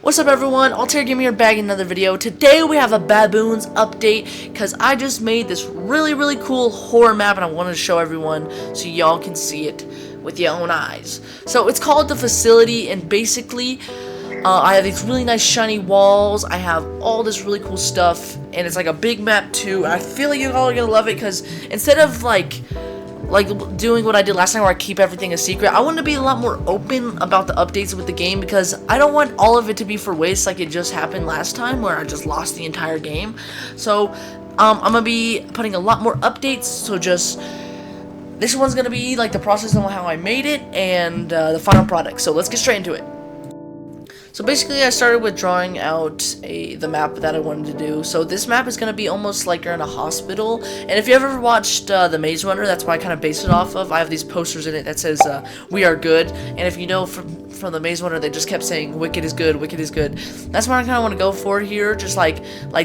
What's up everyone, Altair Gamer here back in another video. Today we have a Baboons update because I just made this really cool horror map and I wanted to show everyone so y'all can see it with your own eyes. So it's called The Facility, and basically I have these really nice shiny walls. I have all this really cool stuff and it's like a big map too. I feel like you all are gonna love it because instead of like doing what I did last time where I keep everything a secret, I want to be a lot more open about the updates with the game because I don't want all of it to be for waste like it just happened last time where I just lost the entire game. So I'm gonna be putting a lot more updates, so just this one's gonna be like the process of how I made it and the final product. So let's get straight into it. So basically I started with drawing out the map that I wanted to do. So this map is going to be almost like you're in a hospital. And if you ever watched The Maze Runner, that's what I kind of based it off of. I have these posters in it that says, we are good. And if you know from The Maze Runner, they just kept saying, wicked is good, wicked is good. That's what I kind of want to go for here. Just like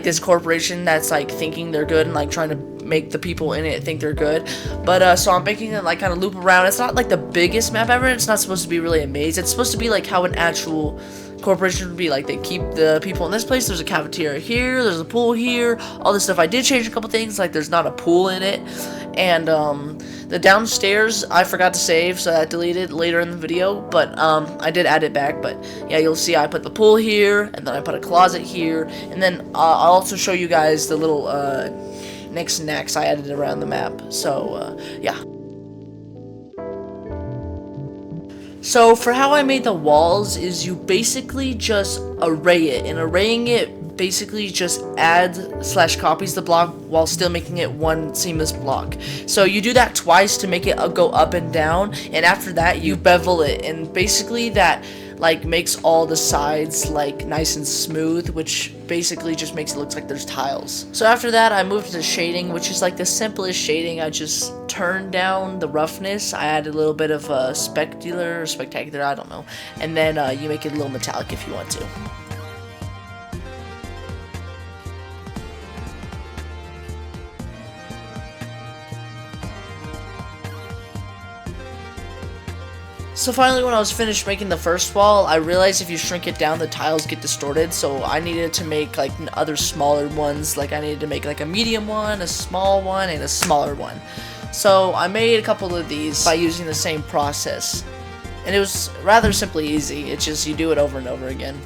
this corporation that's like thinking they're good and like trying to make the people in it think they're good. But so I'm making it like kind of loop around. It's not like the biggest map ever. It's not supposed to be really a maze. It's supposed to be like how an actual corporation would be. Like they keep the people in this place. There's a cafeteria here, there's a pool here, all this stuff. I did change a couple things, like there's not a pool in it, and the downstairs I forgot to save, so I deleted later in the video, but I did add it back. But yeah, you'll see I put the pool here, and then I put a closet here, and then I'll also show you guys the little knicks-knacks I added around the map. So yeah. So for how I made the walls is you basically just array it, and arraying it basically just adds/copies the block while still making it one seamless block. So you do that twice to make it go up and down, and after that you bevel it, and basically that like makes all the sides like nice and smooth, which basically just makes it look like there's tiles. So after that I moved to shading, which is like the simplest shading. I just turned down the roughness. I added a little bit of spectacular, I don't know, and then you make it a little metallic if you want to. So finally, when I was finished making the first wall, I realized if you shrink it down, the tiles get distorted, so I needed to make like other smaller ones. Like I needed to make like a medium one, a small one, and a smaller one. So I made a couple of these by using the same process, and it was rather simply easy. It's just you do it over and over again.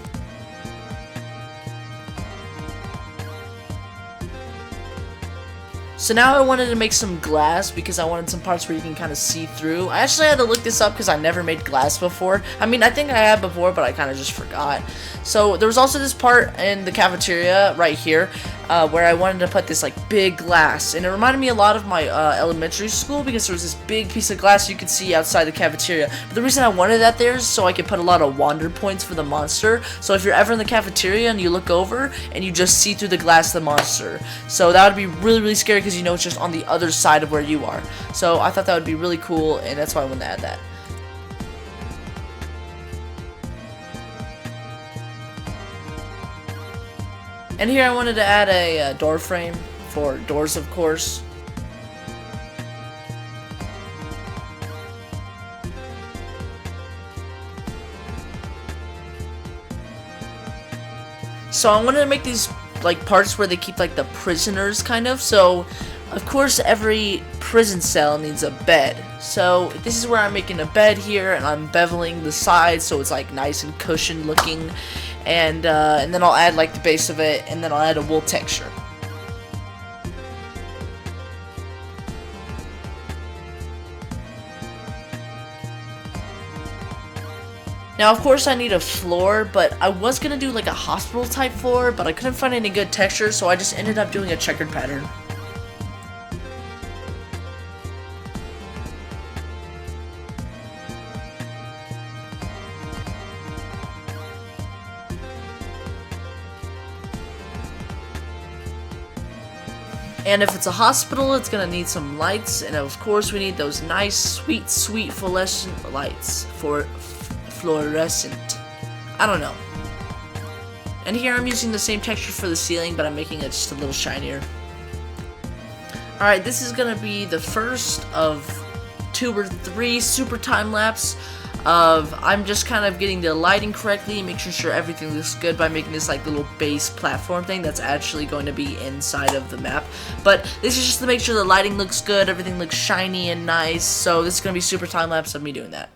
So now I wanted to make some glass because I wanted some parts where you can kind of see through. I actually had to look this up because I never made glass before. I mean, I think I had before, but I kind of just forgot. So there was also this part in the cafeteria right here where I wanted to put this like big glass, and it reminded me a lot of my elementary school because there was this big piece of glass you could see outside the cafeteria. But the reason I wanted that there is so I could put a lot of wander points for the monster. So if you're ever in the cafeteria and you look over and you just see through the glass the monster, so that would be really scary because you know it's just on the other side of where you are. So I thought that would be really cool, and that's why I wanted to add that. And here I wanted to add a door frame for doors, of course. So I wanted to make these like parts where they keep like the prisoners kind of. So of course every prison cell needs a bed. So this is where I'm making a bed here, and I'm beveling the sides so it's like nice and cushioned looking. And then I'll add like the base of it, and then I'll add a wool texture. Now of course I need a floor, but I was gonna do like a hospital type floor, but I couldn't find any good texture, so I just ended up doing a checkered pattern. And if it's a hospital, it's gonna need some lights, and of course we need those nice, sweet fluorescent lights for fluorescent. I don't know. And here I'm using the same texture for the ceiling, but I'm making it just a little shinier. Alright, this is gonna be the first of 2 or 3 super time lapse I'm just kind of getting the lighting correctly, making sure everything looks good by making this like little base platform thing that's actually going to be inside of the map. But this is just to make sure the lighting looks good, everything looks shiny and nice. So this is going to be super time lapse of me doing that.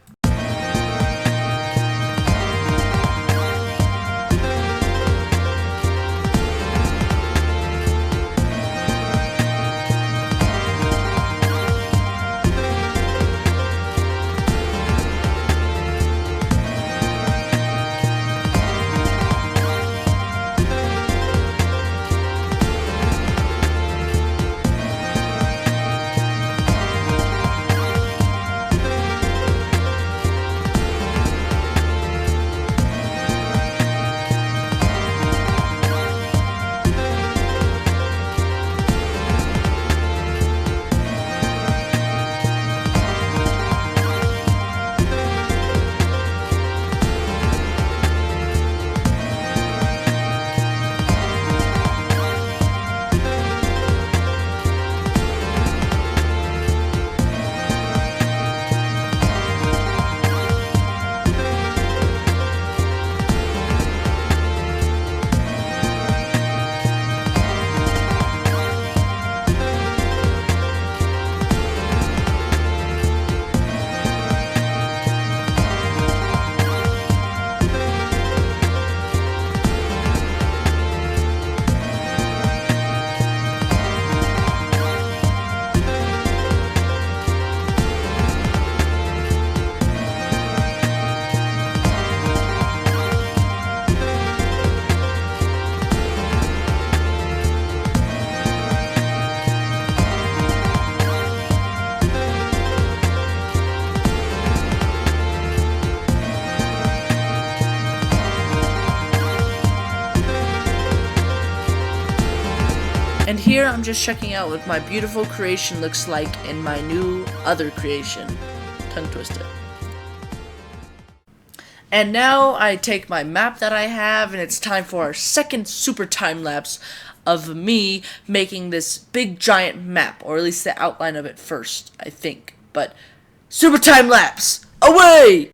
And here I'm just checking out what my beautiful creation looks like in my new other creation. Tongue twister. And now I take my map that I have, and it's time for our second super time lapse of me making this big giant map, or at least the outline of it first, I think. But super time lapse, away!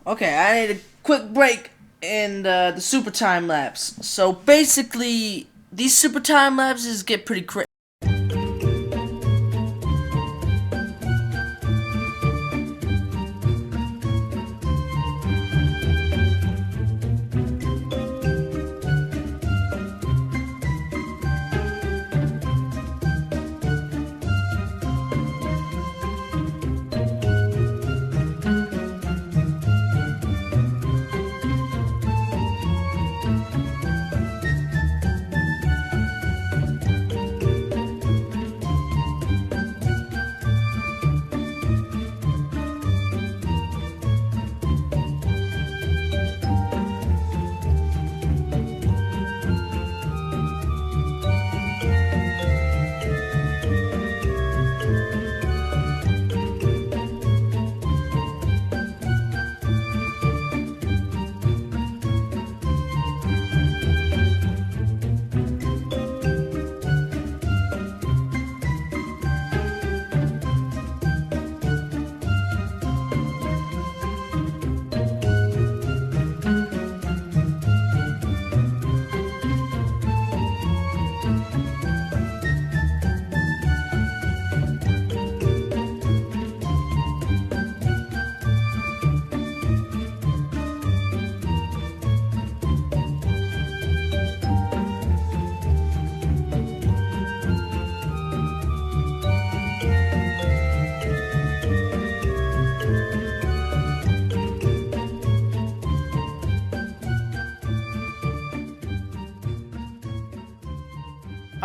Okay, I need a quick break in the super time lapse. So basically, these super time lapses get pretty crazy.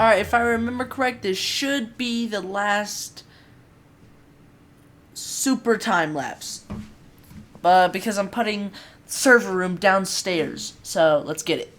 Alright, if I remember correct, this should be the last super time lapse. Because I'm putting server room downstairs. So let's get it.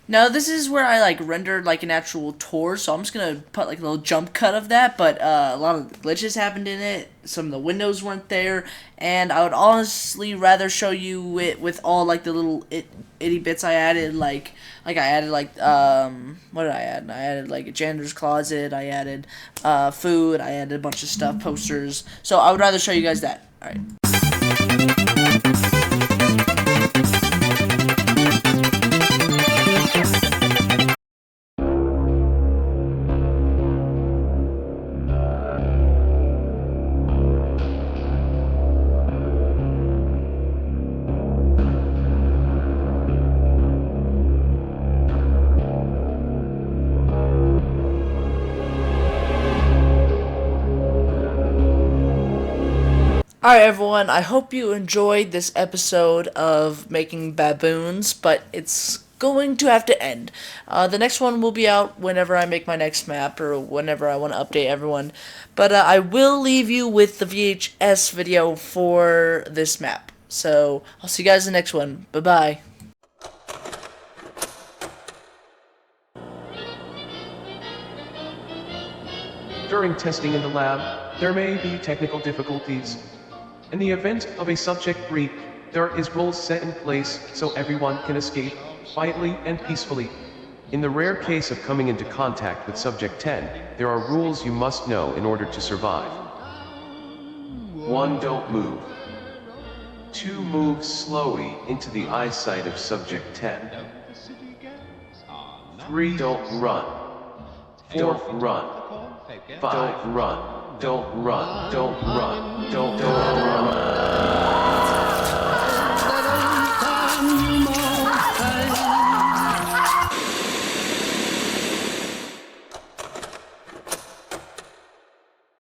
Now this is where I like rendered like an actual tour, so I'm just gonna put like a little jump cut of that, but a lot of glitches happened in it, some of the windows weren't there, and I would honestly rather show you it with all like the little itty bits I added, like I added like, what did I add? I added like a janitor's closet, I added food, I added a bunch of stuff, posters, so I would rather show you guys that. Alright. Alright everyone, I hope you enjoyed this episode of making baboons, but it's going to have to end. The next one will be out whenever I make my next map, or whenever I want to update everyone. But I will leave you with the VHS video for this map. So, I'll see you guys in the next one. Bye-bye. During testing in the lab, there may be technical difficulties. In the event of a subject breach, there is rules set in place so everyone can escape quietly and peacefully. In the rare case of coming into contact with Subject 10, there are rules you must know in order to survive. 1. Don't move. 2. Move slowly into the eyesight of Subject 10. 3. Don't run. 4. Don't run. 5. Don't run. Don't run. Don't run. Don't run.